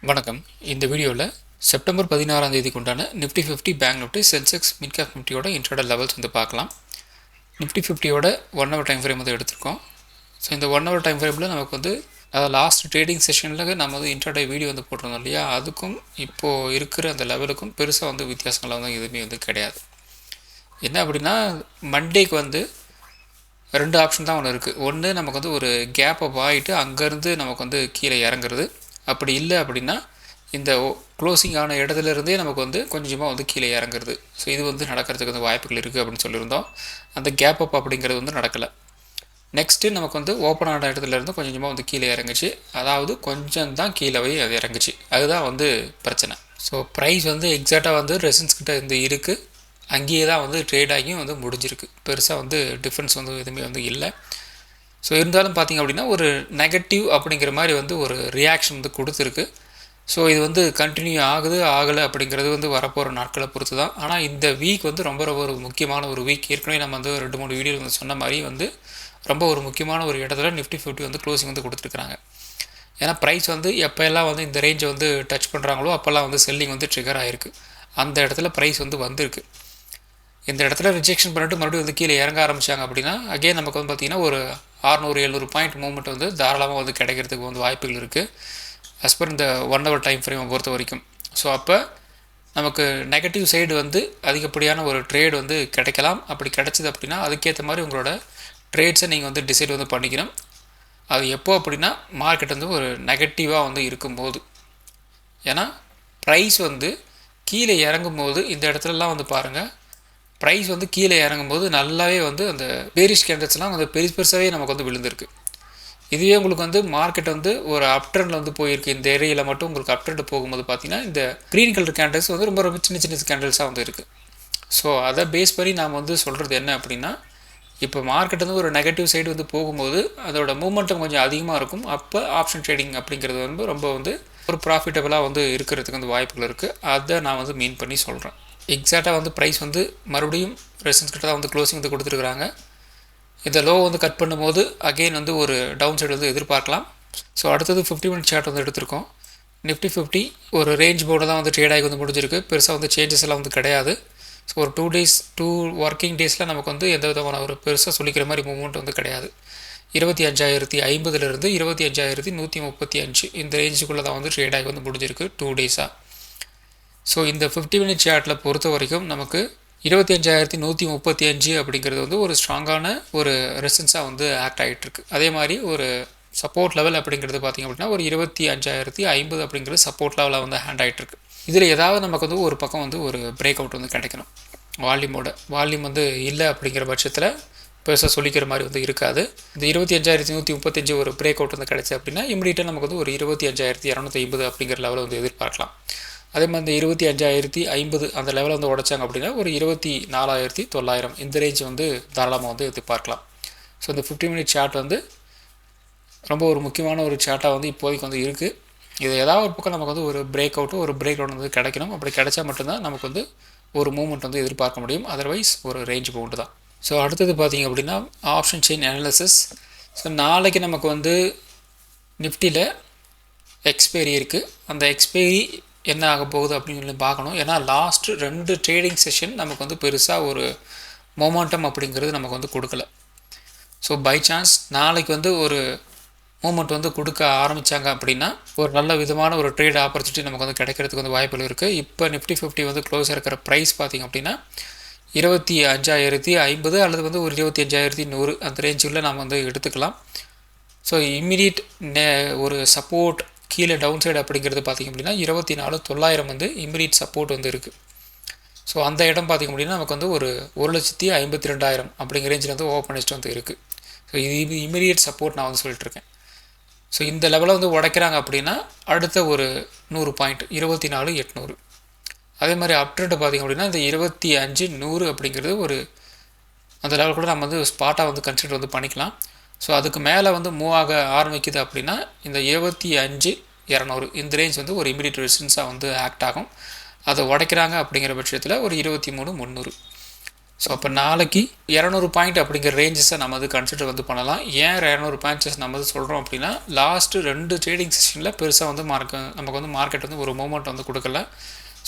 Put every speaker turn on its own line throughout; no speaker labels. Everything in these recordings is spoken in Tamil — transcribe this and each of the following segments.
வணக்கம். இந்த வீடியோவில் செப்டம்பர் 16ஆம் தேதிக்கு உண்டான Nifty 50 bank Nifty Sensex midcap நிஃப்டியோட இன்ட்ராடே லெவல்ஸ் வந்து பார்க்கலாம். நிஃப்டி 50யோட 1 ஹவர் டைம் ஃப்ரேம் வந்து எடுத்திருக்கோம். ஸோ இந்த 1 ஹவர் டைம் ஃப்ரேமில் நமக்கு வந்து லாஸ்ட் ட்ரேடிங் செஷனில் நம்ம வந்து இன்ட்ராடே வீடியோ வந்து போட்டிருந்தோம் இல்லையா, அதுக்கும் இப்போது இருக்கிற அந்த லெவலுக்கும் பெருசாக வந்து வித்தியாசங்களாக வந்து எதுவுமே வந்து கிடையாது. என்ன அப்படின்னா, மண்டேக்கு வந்து ரெண்டு ஆப்ஷன் தான் ஒன்று இருக்குது. ஒன்று நமக்கு வந்து ஒரு கேப்பை ஆகிட்டு அங்கேருந்து நமக்கு வந்து கீழே இறங்குறது. அப்படி இல்லை அப்படின்னா இந்த க்ளோசிங் ஆன இடத்துலேருந்தே நமக்கு வந்து கொஞ்சமாக வந்து கீழே இறங்குறது. ஸோ இது வந்து நடக்கிறதுக்கு வந்து வாய்ப்புகள் இருக்குது அப்படின்னு சொல்லியிருந்தோம். அந்த கேப் அப் அப்படிங்கிறது வந்து நடக்கலை. நெக்ஸ்ட்டு நமக்கு வந்து ஓப்பன் ஆன இடத்துலேருந்து கொஞ்சமாக வந்து கீழே இறங்குச்சு. அதாவது கொஞ்சம் தான் கீழே போய் அது இறங்குச்சு. அதுதான் வந்து பிரச்சனை. ஸோ ப்ரைஸ் வந்து எக்ஸாக்டாக வந்து ரெசன்ஸ் கிட்ட இருந்து இருக்குது. அங்கேயே தான் வந்து ட்ரேட் ஆகியும் வந்து முடிஞ்சிருக்கு. பெருசாக வந்து டிஃப்ரென்ஸ் வந்து எதுவுமே வந்து இல்லை. ஸோ இருந்தாலும் பார்த்திங்க அப்படின்னா ஒரு நெகட்டிவ் அப்படிங்கிற மாதிரி வந்து ஒரு ரியாக்ஷன் வந்து கொடுத்துருக்கு. ஸோ இது வந்து கண்டினியூ ஆகுது ஆகலை அப்படிங்கிறது வந்து வரப்போகிற நாட்களை பொறுத்து தான். ஆனால் இந்த வீக் வந்து ரொம்ப ரொம்ப ஒரு முக்கியமான ஒரு வீக். ஏற்கனவே நம்ம வந்து 2-3 வீடியோ வந்து சொன்ன மாதிரி வந்து ரொம்ப ஒரு முக்கியமான ஒரு இடத்துல நிஃப்டி 50 வந்து க்ளோசிங் வந்து கொடுத்துருக்குறாங்க. ஏன்னா ப்ரைஸ் வந்து எப்போல்லாம் வந்து இந்த ரேஞ்சை வந்து டச் பண்ணுறாங்களோ அப்போல்லாம் வந்து செல்லிங் வந்து ட்ரிகர் ஆகிருக்கு. அந்த இடத்துல ப்ரைஸ் வந்து வந்திருக்கு. இந்த இடத்துல ரிஜெக்ஷன் பண்ணிட்டு மறுபடியும் வந்து கீழே இறங்க ஆரம்பித்தாங்க அப்படின்னா அகெயின் நமக்கு வந்து பார்த்திங்கன்னா ஒரு 600-700 பாயிண்ட் மூவ்மெண்ட் வந்து தாராளமாக வந்து கிடைக்கிறதுக்கு வந்து வாய்ப்புகள் இருக்குது அஸ் பர் இந்த 1 ஹவர் டைம் ஃப்ரேமை பொறுத்த வரைக்கும். ஸோ அப்போ நமக்கு நெகட்டிவ் சைடு வந்து அதிகப்படியான ஒரு ட்ரேட் வந்து கிடைக்கலாம். அப்படி கிடைச்சிது அப்படின்னா அதுக்கேற்ற மாதிரி உங்களோட ட்ரேட்ஸை நீங்கள் வந்து டிசைட் வந்து பண்ணிக்கணும். அது எப்போ அப்படின்னா மார்க்கெட் வந்து ஒரு நெகட்டிவாக வந்து இருக்கும்போது. ஏன்னா ப்ரைஸ் வந்து கீழே இறங்கும்போது இந்த இடத்துலலாம் வந்து பாருங்கள், ப்ரைஸ் வந்து கீழே இறங்கும்போது நல்லாவே வந்து அந்த பேரிஷ் கேண்டல்ஸ்லாம் வந்து பெருசாகவே நமக்கு வந்து விழுந்திருக்கு. இதுவே உங்களுக்கு வந்து மார்க்கெட் வந்து ஒரு அப் ட்ரெண்டில் வந்து போயிருக்கு. இந்த ஏரியாவில் மட்டும் உங்களுக்கு அப் ட்ரெண்ட் போகும்போது பார்த்தீங்கன்னா இந்த க்ரீன் கலர் கேண்டல்ஸ் வந்து ரொம்ப ரொம்ப சின்ன சின்ன கேண்டல்ஸாக வந்து இருக்குது. ஸோ அதை பேஸ் பண்ணி நாம் வந்து சொல்கிறது என்ன அப்படின்னா, இப்போ மார்க்கெட் வந்து ஒரு நெகட்டிவ் சைடு வந்து போகும்போது அதோட மூமெண்ட்டும் கொஞ்சம் அதிகமாக இருக்கும். அப்போ ஆப்ஷன் ட்ரேடிங் அப்படிங்கிறது வந்து ரொம்ப வந்து ஒரு ப்ராஃபிட்டபுளாக வந்து இருக்கிறதுக்கு வந்து வாய்ப்புகள் இருக்குது. அதை நான் வந்து மீன் பண்ணி சொல்கிறேன். எக்ஸாக்டாக வந்து ப்ரைஸ் வந்து மறுபடியும் ரெசன்ஸ் கிட்ட தான் வந்து க்ளோசிங் வந்து கொடுத்துருக்குறாங்க. இந்த லோ வந்து கட் பண்ணும்போது அகெயின் வந்து ஒரு டவுன் சைடு வந்து எதிர்பார்க்கலாம். ஸோ அடுத்தது 50 மினிட் சார்ட் வந்து எடுத்திருக்கோம். நிஃப்டி 50 ஒரு ரேஞ்ச் போர்டு தான் வந்து ட்ரேட் ஆகி வந்து முடிஞ்சிருக்கு. பெருசாக வந்து சேஞ்சஸ் எல்லாம் வந்து கிடையாது. ஸோ ஒரு 2 ஒர்க்கிங் டேஸில் நமக்கு வந்து எந்த விதமான ஒரு பெருசாக சொல்லிக்கிற மாதிரி மூவ்மெண்ட் வந்து கிடையாது. 25,050 25,135 இந்த ரேஞ்சுக்குள்ளே தான் வந்து ட்ரேட் ஆகி வந்து முடிஞ்சிருக்கு 2 டேஸாக. ஸோ இந்த 50 மினிட் சார்ட்டில் பொறுத்த வரைக்கும் நமக்கு 25,135 அப்படிங்கிறது வந்து ஒரு ஸ்ட்ராங்கான ஒரு ரெசன்ஸாக வந்து ஆக்ட் ஆகிட்டுருக்கு. அதே மாதிரி ஒரு சப்போர்ட் லெவல் அப்படிங்கிறது பார்த்திங்க அப்படின்னா ஒரு 25,050 அப்படிங்கிறது சப்போர்ட் லெவலாக வந்து ஹேண்ட் ஆகிட்டுருக்கு. இதில் ஏதாவது நமக்கு வந்து ஒரு பக்கம் வந்து ஒரு பிரேக் அவுட் வந்து கிடைக்கணும். வால்யூம் வந்து இல்லை அப்படிங்கிற பட்சத்தில் பெருசாக சொல்லிக்கிற மாதிரி வந்து இருக்காது. இந்த 25,135 ஒரு பிரேக் அவுட் வந்து கிடைச்சி அப்படின்னா இமீடியட்டாக நமக்கு வந்து ஒரு 25,250 அப்படிங்கிற லெவலில் வந்து எதிர்பார்க்கலாம். அதே மாதிரி இந்த 25,050 அந்த லெவலில் வந்து உடைச்சாங்க அப்படின்னா ஒரு 24,900 இந்த ரேஞ்ச் வந்து தாராளமாக வந்து எதிர்பார்க்கலாம். ஸோ இந்த 50 மினிட் சார்ட் வந்து ரொம்ப ஒரு முக்கியமான ஒரு சார்ட்டாக வந்து இப்போதைக்கு வந்து இருக்குது. இது ஏதாவது ஒரு பக்கம் நமக்கு வந்து ஒரு பிரேக் அவுட்டு ஒரு பிரேக் அவுட் வந்து கிடைக்கணும். அப்படி கிடைச்சா மட்டும்தான் நமக்கு வந்து ஒரு மூவ்மெண்ட் வந்து எதிர்பார்க்க முடியும். அதர்வைஸ் ஒரு ரேஞ்ச் பவுண்டு தான். ஸோ அடுத்தது பார்த்திங்க அப்படின்னா ஆப்ஷன் செயின் அனாலிசிஸ். ஸோ நாளைக்கு நமக்கு வந்து நிஃப்டியில் எக்ஸ்பைரி இருக்குது. அந்த எக்ஸ்பைரி என்ன ஆக போகுது அப்படின்னு சொல்லி பார்க்கணும். ஏன்னா லாஸ்ட்டு 2 ட்ரேடிங் செஷன் நமக்கு வந்து பெருசாக ஒரு மொமெண்டம் அப்படிங்கிறது நமக்கு வந்து கொடுக்கல. ஸோ பை சான்ஸ் நாளைக்கு வந்து ஒரு மூமெண்ட் வந்து கொடுக்க ஆரம்பித்தாங்க அப்படின்னா ஒரு நல்ல விதமான ஒரு ட்ரேட் ஆப்பர்ச்சுனிட்டி நமக்கு வந்து கிடைக்கிறதுக்கு வந்து வாய்ப்புகள் இருக்குது. இப்போ நிஃப்டி 50 வந்து க்ளோஸ் இருக்கிற ப்ரைஸ் பார்த்திங்க அப்படின்னா 25,050 அல்லது வந்து ஒரு 25,100 அந்த ரேஞ்சுக்குள்ளே நம்ம வந்து எடுத்துக்கலாம். ஸோ இம்மிடியட் ஒரு சப்போர்ட் கீழே டவுன் சைடு அப்படிங்கிறது பார்த்திங்க அப்படின்னா 24,900 வந்து இமீடியட் சப்போர்ட் வந்து இருக்குது. ஸோ அந்த இடம் பார்த்திங்க அப்படின்னா நமக்கு வந்து ஒரு 1,52,000 அப்படிங்கிற ரேஞ்சில் வந்து ஓப்பன் லிஸ்ட் வந்து இருக்குது. ஸோ இது இமீடியட் சப்போர்ட் நான் வந்து சொல்லிட்டுருக்கேன். ஸோ இந்த லெவலில் வந்து உடைக்கிறாங்க அப்படின்னா அடுத்த ஒரு 100 பாயிண்ட் 24,800. அதே மாதிரி அப்ட்ரெண்ட் பார்த்திங்க அப்படின்னா இந்த 25,100 அப்படிங்கிறது ஒரு அந்த லெவல் கூட நம்ம வந்து ஸ்பாட்டாக வந்து கன்சிடர் வந்து பண்ணிக்கலாம். ஸோ அதுக்கு மேலே வந்து மூவ் ஆக ஆரம்பிக்குது அப்படின்னா இந்த 25,200 இந்த ரேஞ்ச் வந்து ஒரு இமீடியட் ரெசிஸ்டன்ஸாக வந்து ஆக்ட் ஆகும். அதை உடைக்கிறாங்க அப்படிங்கிற பட்சத்தில் ஒரு 23,300. ஸோ அப்போ நாளைக்கு 200 பாயிண்ட் அப்படிங்கிற ரேஞ்சஸை நம்ம வந்து கன்சிடர் வந்து பண்ணலாம். ஏன் 200 பாயிண்ட்ஸஸ் நம்ம வந்து சொல்கிறோம் அப்படின்னா, லாஸ்ட்டு 2 ட்ரேடிங் செஷனில் பெருசாக வந்து நமக்கு வந்து மார்க்கெட் வந்து ஒரு மூமெண்ட் வந்து கொடுக்கல.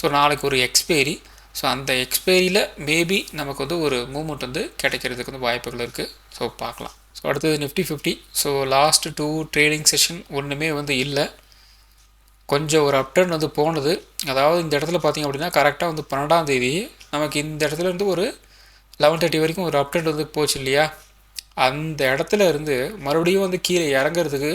ஸோ நாளைக்கு ஒரு எக்ஸ்பைரி. ஸோ அந்த எக்ஸ்பைரியில் மேபி நமக்கு வந்து ஒரு மூமெண்ட் வந்து கிடைக்கிறதுக்கு வந்து வாய்ப்புகள் இருக்குது. ஸோ பார்க்கலாம். ஸோ அடுத்தது Nifty 50. So last 2 trading session ஒன்றுமே வந்து இல்லை. கொஞ்சம் ஒரு அப்டர்ன் வந்து போனது. அதாவது இந்த இடத்துல பார்த்திங்க அப்படின்னா கரெக்டாக வந்து 12ஆம் தேதி நமக்கு இந்த இடத்துல இருந்து ஒரு 11:30 வரைக்கும் ஒரு அப்டர்ன் வந்து போச்சு இல்லையா? அந்த இடத்துல இருந்து மறுபடியும் வந்து கீழே இறங்குறதுக்கு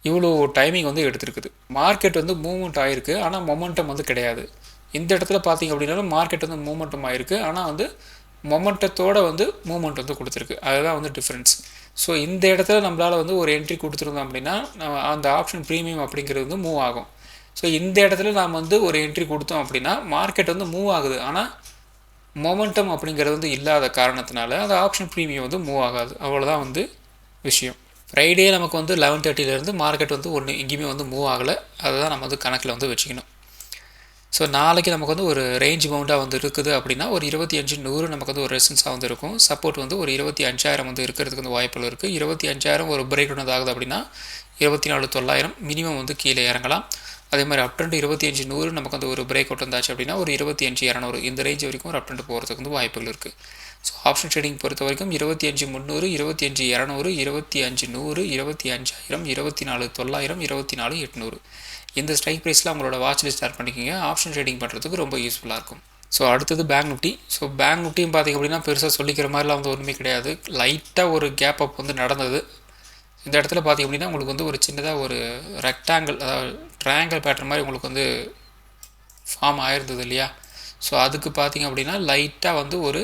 இவ்வளோ டைமிங் வந்து எடுத்துருக்குது. மார்க்கெட் வந்து மூவ்மெண்ட் ஆகிருக்கு, ஆனால் மொமெண்டம் வந்து கிடையாது. இந்த இடத்துல பார்த்திங்க அப்படின்னாலும் மார்க்கெட் வந்து மூவ்மெண்டம் ஆகிருக்கு, ஆனால் வந்து மொமெண்டத்தோடு வந்து மூவ்மெண்ட் வந்து கொடுத்துருக்கு. அதுதான் வந்து டிஃப்ரென்ஸ். ஸோ இந்த இடத்துல நம்மளால் வந்து ஒரு என்ட்ரி கொடுத்துருந்தோம் அப்படின்னா அந்த ஆப்ஷன் ப்ரீமியம் அப்படிங்கிறது வந்து மூவ் ஆகும். ஸோ இந்த இடத்துல நாம் வந்து ஒரு என்ட்ரி கொடுத்தோம் அப்படின்னா மார்க்கெட் வந்து மூவ் ஆகுது, ஆனால் மொமெண்டம் அப்படிங்கிறது வந்து இல்லாத காரணத்தினால அந்த ஆப்ஷன் ப்ரீமியம் வந்து மூவ் ஆகாது. அவ்வளோதான் வந்து விஷயம். ஃப்ரைடே நமக்கு வந்து 11:30 மார்க்கெட் வந்து எங்கேயுமே வந்து மூவ் ஆகலை. அதை தான் நம்ம வந்து கணக்கில் வந்து வச்சுக்கணும். ஸோ நாளைக்கு நமக்கு வந்து ஒரு ரேஞ்ச் பவுண்டாக வந்து இருக்குது அப்படின்னா ஒரு 25,100 நமக்கு வந்து ஒரு ரெசிஸ்டன்ஸாக வந்து இருக்கும். சப்போர்ட் வந்து ஒரு 25,000 வந்து இருக்கிறதுக்கு வந்து வாய்ப்புகள் இருக்குது. 25,000 ஒரு பிரேக் டவுன் ஆகுது அப்படின்னா 24,900 மினிமம் வந்து கீழே இறங்கலாம். அதே மாதிரி அப் ட்ரெண்ட் 25,100 நமக்கு வந்து ஒரு பிரேக் அவுட் வந்தாச்சு அப்படின்னா ஒரு 25,200 இந்த ரேஞ்ச் வரைக்கும் ஒரு அப் ட்ரெண்ட் போகிறதுக்கு வந்து வாய்ப்புகள் இருக்குது. ஸோ ஆப்ஷன் ட்ரேடிங் பொறுத்த வரைக்கும் 25,300, 25,200, 25,100, 25,000, 24,900, 24,800 இந்த ஸ்ட்ரைக் ப்ரைஸில் அவங்களோட வாட்ச் லிஸ்ட் ஸ்டார்ட் பண்ணிக்கிங்க. ஆப்ஷன் ட்ரேடிங் பண்ணுறதுக்கு ரொம்ப யூஸ்ஃபுல்லாக இருக்கும். ஸோ அடுத்தது பேங்க் நிஃப்டி. ஸோ பேங்க் நிஃப்டியும் பார்த்திங்க அப்படின்னா பெருசாக சொல்லிக்கிற மாதிரிலாம் வந்து ஒன்றுமே கிடையாது. லைட்டாக ஒரு கேப் அப் வந்து நடந்தது. இந்த இடத்துல பார்த்திங்க அப்படின்னா உங்களுக்கு வந்து ஒரு சின்னதாக ஒரு ரெக்டாங்கிள், அதாவது ட்ரையாங்கிள் பேட்டர்ன் மாதிரி உங்களுக்கு வந்து ஃபார்ம் ஆயிருந்தது இல்லையா? ஸோ அதுக்கு பார்த்திங்க அப்படின்னா லைட்டாக வந்து ஒரு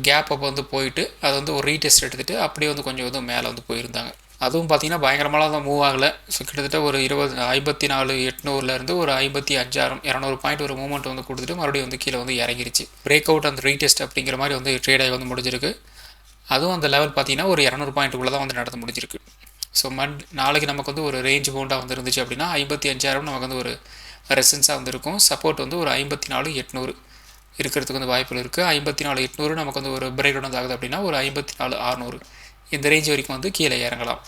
கேப் அப் வந்து போயிட்டு அது வந்து ஒரு ரீடெஸ்ட் எடுத்துகிட்டு அப்படியே வந்து கொஞ்சம் வந்து மேலே வந்து போயிருந்தாங்க. அதுவும் பார்த்திங்கன்னா பயங்கரமாலாம் தான் மூவ் ஆகலை. ஸோ கிட்டத்தட்ட ஒரு 54,800 ஒரு 55,200 பாயிண்ட் ஒரு மூவ்மெண்ட் வந்து கொடுத்துட்டு மறுபடியும் வந்து கீழே வந்து இறங்கிருச்சு. பிரேக் அவுட் அந்த ரீடெஸ்ட் அப்படிங்கிற மாதிரி வந்து ட்ரேட் ஆகி வந்து முடிஞ்சிருக்கு. அதுவும் அந்த லெவல் பார்த்திங்கன்னா ஒரு 200 பாயிண்ட்டுக்குள்ளே தான் வந்து நடந்து முடிஞ்சிருக்கு. ஸோ நாளைக்கு நமக்கு வந்து ஒரு ரேஞ்ச் பவுண்டாக வந்து இருந்துச்சு அப்படின்னா 55,000 நமக்கு வந்து ஒரு ரெசிஸ்டன்ஸாக வந்து இருக்கும். சப்போர்ட் வந்து ஒரு 54,800 இருக்கிறதுக்கு வந்து வாய்ப்புகள் இருக்குது. 54,800 நமக்கு வந்து ஒரு பிரேக் டவுன் ஆகுது அப்படின்னா ஒரு 54,600 இந்த ரேஞ்ச் வரைக்கும் வந்து கீழே இறங்கலாம்.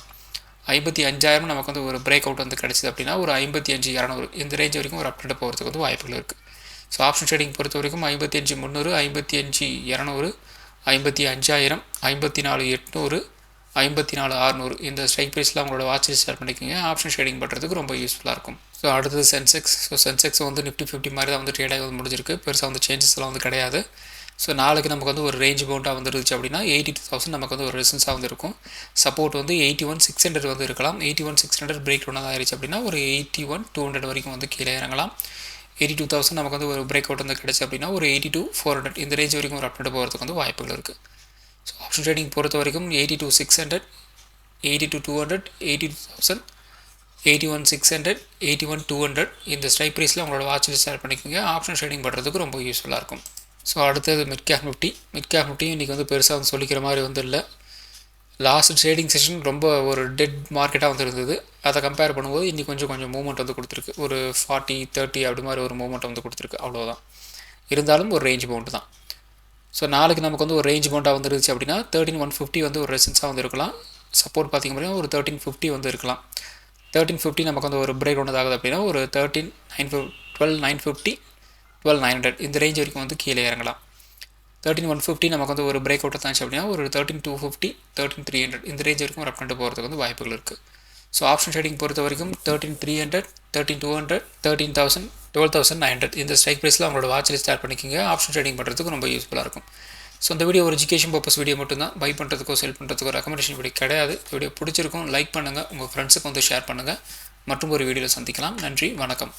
55,000 நமக்கு வந்து ஒரு பிரேக் அவுட் வந்து கிடச்சிது அப்படின்னா ஒரு 55,200 இந்த ரேஞ்ச் வரைக்கும் ஒரு அப்டேட் போகிறதுக்கு வந்து வாய்ப்புகள் இருக்குது. ஸோ ஆப்ஷன் ட்ரேடிங் பொறுத்த வரைக்கும் 55,300, 55,200, 55,000, 54,800, 54,600 இந்த ஸ்ட்ரைக் ப்ரைஸில் அவங்களோட வாட்ச் லிஸ்ட் ஸ்டார்ட் பண்ணிக்கோங்க. ஆப்ஷன் ட்ரேடிங் பண்ணுறதுக்கு ரொம்ப யூஸ்ஃபுல்லாக இருக்கும். ஸோ அடுத்தது சென்செக்ஸ். ஸோ சென்செக்ஸ் வந்து நிஃப்டி 50 மாதிரி தான் வந்து ட்ரேடாக வந்து முடிஞ்சிருக்கு. பெருசாக வந்து சேஞ்சஸ்லாம் வந்து கிடையாது. ஸோ நாளைக்கு நமக்கு வந்து ஒரு ரேஞ்ச் பவுண்டாக வந்து இருந்துச்சு அப்படின்னா 82,000 நமக்கு வந்து ஒரு ரெசிஸ்டன்ஸாக வந்து இருக்கும். சப்போர்ட் வந்து 81,600 வந்து இருக்கலாம். 81,600 பிரேக் டவுன் ஆகிடுச்சு அப்படின்னா ஒரு 81,200 வரைக்கும் வந்து கீழே இறங்கலாம். 82,000 நமக்கு வந்து ஒரு பிரேக் அவுட் வந்து கிடச்சி அப்படின்னா ஒரு 82,400 இந்த ரேஞ்ச் வரைக்கும் ஒரு அப்டேட் போகிறதுக்கு வந்து வாய்ப்புகள் இருக்குது. ஸோ ஆப்ஷன் ட்ரேடிங் பொறுத்த வரைக்கும் 82,600, 82,200, 82,000, 81,600, 81,200 இந்த ஸ்ட்ரைக் ப்ரைஸில் உங்களோட வாட்ச் லிஸ்ட் ஸ்டார்ட் பண்ணிக்கோங்க. ஆப்ஷன் ட்ரேடிங் பண்ணுறதுக்கு ரொம்ப யூஸ்ஃபுல்லாக இருக்கும். ஸோ அடுத்தது மிட்கேப் நிஃப்டி. மிட்கேப் நிஃப்டியும் இன்றைக்கி வந்து பெருசாக வந்து சொல்லிக்கிற மாதிரி வந்து இல்லை. லாஸ்ட் ட்ரேடிங் செஷன் ரொம்ப ஒரு டெட் மார்க்கெட்டாக வந்து இருந்தது. அதை கம்பேர் பண்ணும்போது இன்றைக்கி கொஞ்சம் மூவ்மெண்ட் வந்து கொடுத்துருக்கு. ஒரு 40, 30 அப்படி மாதிரி ஒரு மூவ்மெண்ட் வந்து கொடுத்துருக்கு. அவ்வளோதான். இருந்தாலும் ஒரு ரேஞ்ச் பவுண்டு தான். ஸோ நாளைக்கு நமக்கு வந்து ஒரு ரேஞ்ச் பவுண்டாக வந்து இருந்துச்சு அப்படின்னா 13,150 வந்து ஒரு ரெசிஸ்டன்ஸாக வந்து இருக்கலாம். சப்போர்ட் பார்த்திங்க அப்படின்னா ஒரு 1350 வந்து இருக்கலாம். 1350 நமக்கு வந்து ஒரு பிரேக் டவுன் ஆகுது அப்படின்னா ஒரு 12,950, 12,900 இந்த ரேஞ்ச் வரைக்கும் வந்து கீழே இறங்கலாம். 13,150 நமக்கு வந்து ஒரு பிரேக் அவுட் தாச்சு அப்படின்னா ஒரு 13,250, 13,300 இந்த ரேஞ்ச் வரைக்கும் ஒரு அப்டேட் போகிறதுக்கு வந்து வாய்ப்புகள் இருக்குது. ஸோ ஆப்ஷன் ட்ரேடிங் பொறுத்த வரைக்கும் 13,300, 13,200, 13,000, 12,900 இந்த ஸ்ட்ரைக் ப்ரைஸில் அவங்களோட வாட்ச் லிஸ்ட் ஸ்டார்ட் பண்ணிக்கோங்க. ஆப்ஷன் ட்ரேடிங் பண்ணுறதுக்கு ரொம்ப யூஸ்ஃபுல்லாக இருக்கும். ஸோ இந்த வீடியோ ஒரு எஜுகேஷன் பர்பஸ் வீடியோ மட்டும்தான். பை பண்ணுறதுக்கோ செல் பண்ணுறதுக்கோ ரெக்கமெண்டேஷன் வீடியோ கிடையாது. வீடியோ பிடிச்சிருக்கும் லைக் பண்ணுங்கள், உங்கள் ஃப்ரெண்ட்ஸுக்கு வந்து ஷேர் பண்ணுங்கள். மற்றும் ஒரு வீடியோவில் சந்திக்கலாம். நன்றி, வணக்கம்.